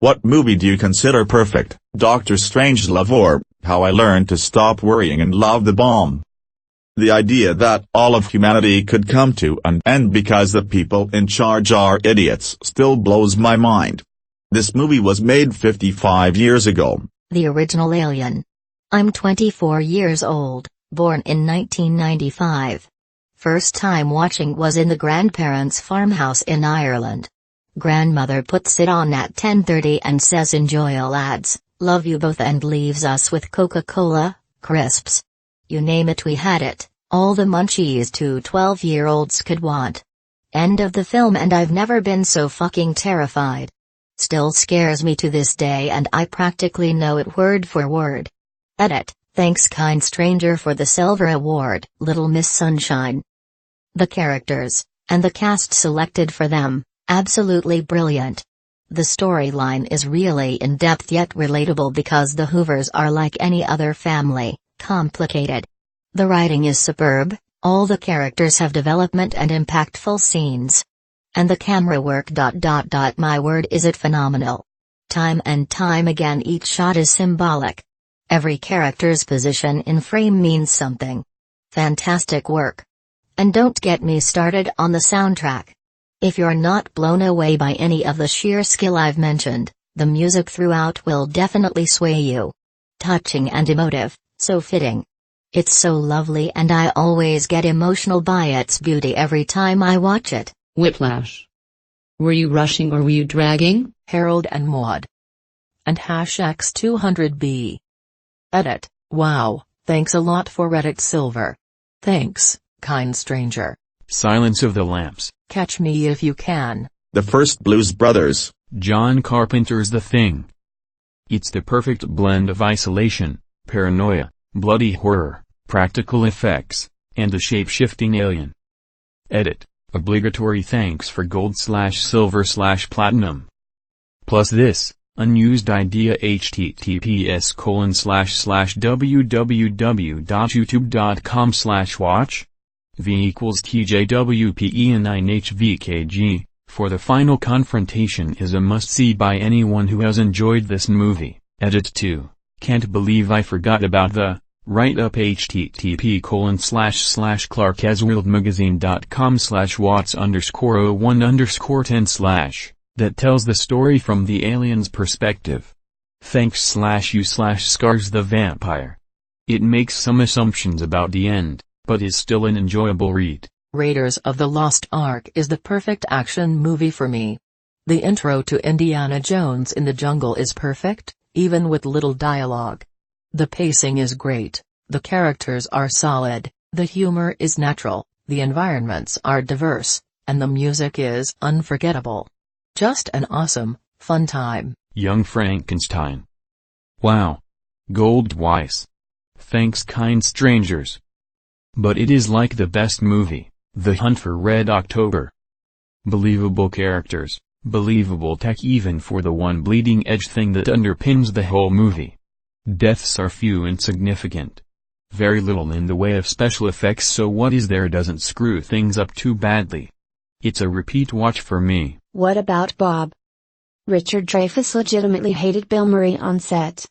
What movie do you consider perfect, Doctor Strangelove or How I Learned to Stop Worrying and Love the Bomb? The idea that all of humanity could come to an end because the people in charge are idiots still blows my mind. This movie was made 55 years ago. The original Alien. I'm 24 years old, born in 1995. First time watching was in the grandparents' farmhouse in Ireland. Grandmother puts it on at 10:30 and says enjoy lads, love you both, and leaves us with Coca-Cola, crisps. You name it we had it, all the munchies 2 12-year-olds could want. End of the film, and I've never been so fucking terrified. Still scares me to this day and I practically know it word for word. Edit, thanks kind stranger for the Silver Award, Little Miss Sunshine. The characters, and the cast selected for them, absolutely brilliant. The storyline is really in-depth yet relatable because the Hoovers are like any other family, complicated. The writing is superb, all the characters have development and impactful scenes. And the camera work. My word, is it phenomenal. Time and time again each shot is symbolic. Every character's position in frame means something. Fantastic work. And don't get me started on the soundtrack. If you're not blown away by any of the sheer skill I've mentioned, the music throughout will definitely sway you. Touching and emotive, so fitting. It's so lovely and I always get emotional by its beauty every time I watch it. Whiplash. Were you rushing or were you dragging? Harold and Maude. And #X200B. Edit, wow, thanks a lot for Reddit Silver. Thanks, kind stranger. Silence of the Lambs. Catch Me If You Can. The First Blues Brothers. John Carpenter's The Thing. It's the perfect blend of isolation, paranoia, bloody horror, practical effects, and a shape-shifting alien. Edit. Obligatory thanks for gold/silver/platinum. Plus this, unused idea https://www.youtube.com/watch v = TJWPE9HVKG, for the final confrontation is a must-see by anyone who has enjoyed this movie. Edit 2, can't believe I forgot about the write-up http://clarkesworldmagazine.com/watts_01_10/ that tells the story from the alien's perspective. Thanks/u/Scars the Vampire. It makes some assumptions about the end, but is still an enjoyable read. Raiders of the Lost Ark is the perfect action movie for me. The intro to Indiana Jones in the Jungle is perfect, even with little dialogue. The pacing is great, the characters are solid, the humor is natural, the environments are diverse, and the music is unforgettable. Just an awesome, fun time. Young Frankenstein. Wow. Gold twice. Thanks kind strangers. But it is like the best movie, The Hunt for Red October. Believable characters, believable tech even for the one bleeding edge thing that underpins the whole movie. Deaths are few and significant. Very little in the way of special effects, so what is there doesn't screw things up too badly. It's a repeat watch for me. What about Bob? Richard Dreyfuss legitimately hated Bill Murray on set.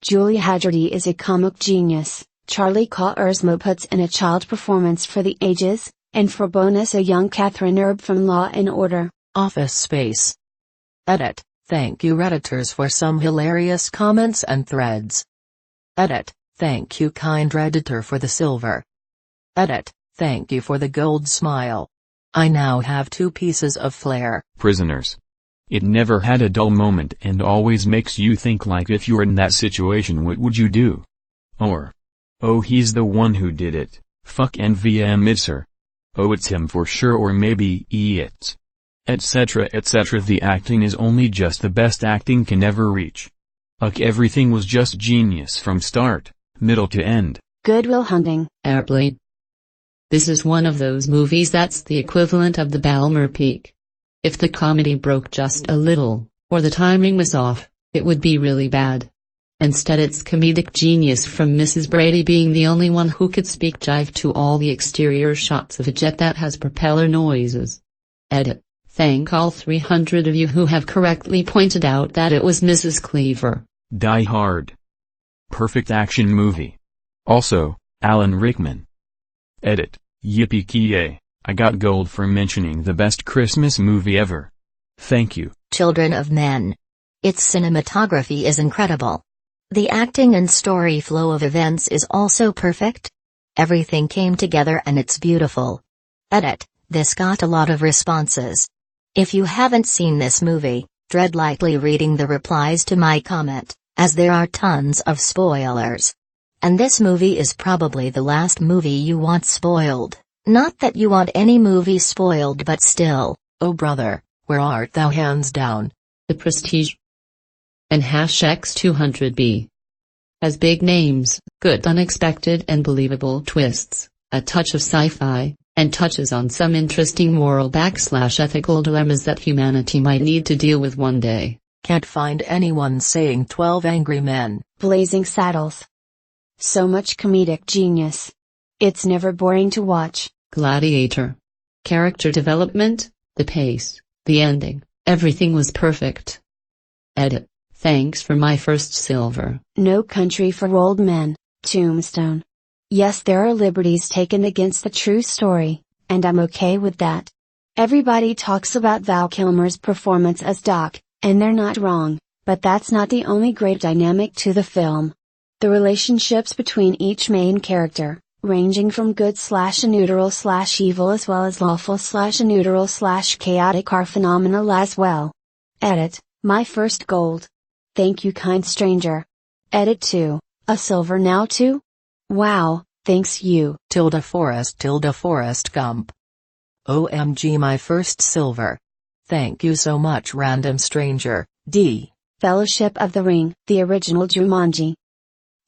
Julia Hagerty is a comic genius, Charlie Kauersmo puts in a child performance for the ages, and for bonus a young Catherine Erb from Law & Order. Office Space. Edit, thank you Redditors for some hilarious comments and threads. Edit, thank you kind Redditor for the silver. Edit, thank you for the gold smile. I now have 2 pieces of flair. Prisoners. It never had a dull moment and always makes you think, like, if you're in that situation what would you do? Or, oh he's the one who did it, fuck NVM it's her. Oh it's him for sure, or maybe it's etc. etc. The acting is only just the best acting can ever reach. Everything was just genius from start, middle to end. Good Will Hunting. Airplane. This is one of those movies that's the equivalent of the Balmer Peak. If the comedy broke just a little, or the timing was off, it would be really bad. Instead it's comedic genius from Mrs. Brady being the only one who could speak jive to all the exterior shots of a jet that has propeller noises. Edit. Thank all 300 of you who have correctly pointed out that it was Mrs. Cleaver. Die Hard. Perfect action movie. Also, Alan Rickman. Edit. Yippee-ki-yay, I got gold for mentioning the best Christmas movie ever. Thank you. Children of Men. Its cinematography is incredible. The acting and story flow of events is also perfect. Everything came together and it's beautiful. Edit. This got a lot of responses. If you haven't seen this movie, dread likely reading the replies to my comment, as there are tons of spoilers. And this movie is probably the last movie you want spoiled. Not that you want any movie spoiled, but still. Oh brother, where art thou hands down? The Prestige. And #X200B. Has big names, good unexpected and believable twists, a touch of sci-fi, and touches on some interesting moral/ethical dilemmas that humanity might need to deal with one day. Can't find anyone saying 12 Angry Men. Blazing Saddles. So much comedic genius. It's never boring to watch. Gladiator. Character development, the pace, the ending, everything was perfect. Edit. Thanks for my first silver. No Country for Old Men, Tombstone. Yes, there are liberties taken against the true story, and I'm okay with that. Everybody talks about Val Kilmer's performance as Doc, and they're not wrong, but that's not the only great dynamic to the film. The relationships between each main character, ranging from good/neutral/evil as well as lawful/neutral/chaotic, are phenomenal as well. Edit. My first gold. Thank you, kind stranger. Edit 2. A silver now too? Wow, thanks you. Forrest Gump. OMG, my first silver. Thank you so much, random stranger. D. Fellowship of the Ring, the original Jumanji.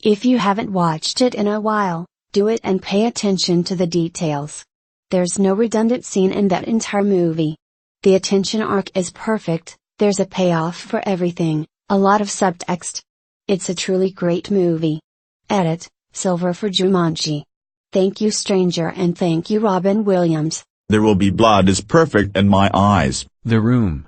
If you haven't watched it in a while, do it and pay attention to the details. There's no redundant scene in that entire movie. The attention arc is perfect, there's a payoff for everything, a lot of subtext. It's a truly great movie. Edit. Silver for Jumanji. Thank you, stranger, and thank you, Robin Williams. There Will Be Blood is perfect in my eyes. The Room.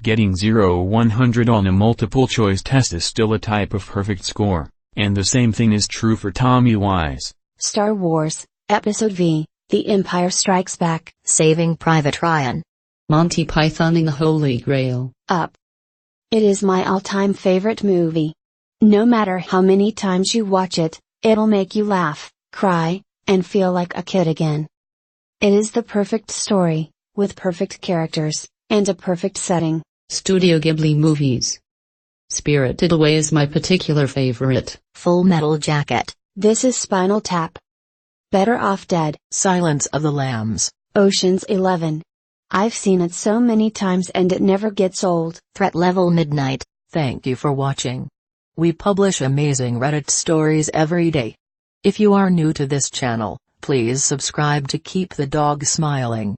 Getting 0-100 on a multiple choice test is still a type of perfect score, and the same thing is true for Tommy Wise. Star Wars, Episode V, The Empire Strikes Back. Saving Private Ryan. Monty Python and the Holy Grail. Up. It is my all-time favorite movie. No matter how many times you watch it, it'll make you laugh, cry, and feel like a kid again. It is the perfect story, with perfect characters, and a perfect setting. Studio Ghibli movies. Spirited Away is my particular favorite. Full Metal Jacket. This is Spinal Tap. Better Off Dead. Silence of the Lambs. Ocean's 11. I've seen it so many times and it never gets old. Threat Level Midnight. Thank you for watching. We publish amazing Reddit stories every day. If you are new to this channel, please subscribe to keep the dog smiling.